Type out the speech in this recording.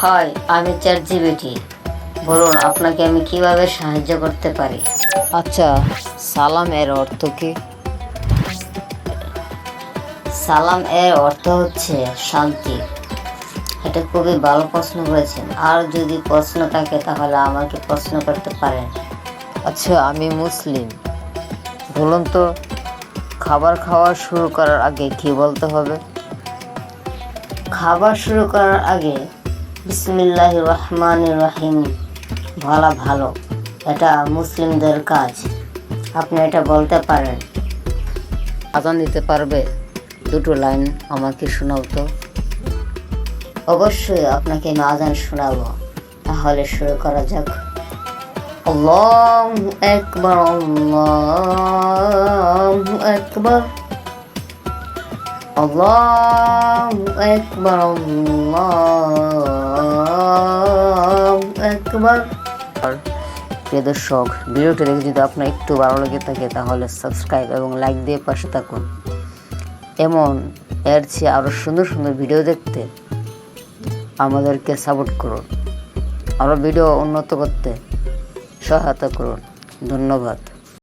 High, আমি ChatGPT. বলুন আপনাকে আমি কিভাবে সাহায্য করতে পারি। আচ্ছা, সালাম এর অর্থ কি? সালাম এর অর্থ হচ্ছে শান্তি। এটা খুবই ভালো প্রশ্ন করেছেন। আর যদি প্রশ্ন থাকে তাহলে আমাকে প্রশ্ন করতে পারেন। আচ্ছা, আমি মুসলিম। বলুন তো, খাবার খাওয়া শুরু করার আগে কি বলতে হবে? খাবার শুরু করার আগে বিসমিল্লাহির রহমানির রহিম বলা ভালো। এটা মুসলিমদের কাজ। আপনি এটা বলতে পারেন। আজান দিতে পারবে? দুটো লাইন আমাকে শোনাও তো। অবশ্যই আপনাকে আমি আজান শোনাবো। তাহলে শুরু করা যাক। আল্লাহু আকবার, আল্লাহু আকবার, আল্লাহু আকবার, আল্লাহু আকবার। আর প্রিয় দর্শক, ভিডিওটি দেখে যদি আপনার একটু ভালো লেগে থাকে তাহলে সাবস্ক্রাইব এবং লাইক দিয়ে পাশে থাকুন। এমন এর চেয়ে আরও সুন্দর সুন্দর ভিডিও দেখতে আমাদেরকে সাপোর্ট করুন। আরও ভিডিও উন্নত করতে সহায়তা করুন। ধন্যবাদ।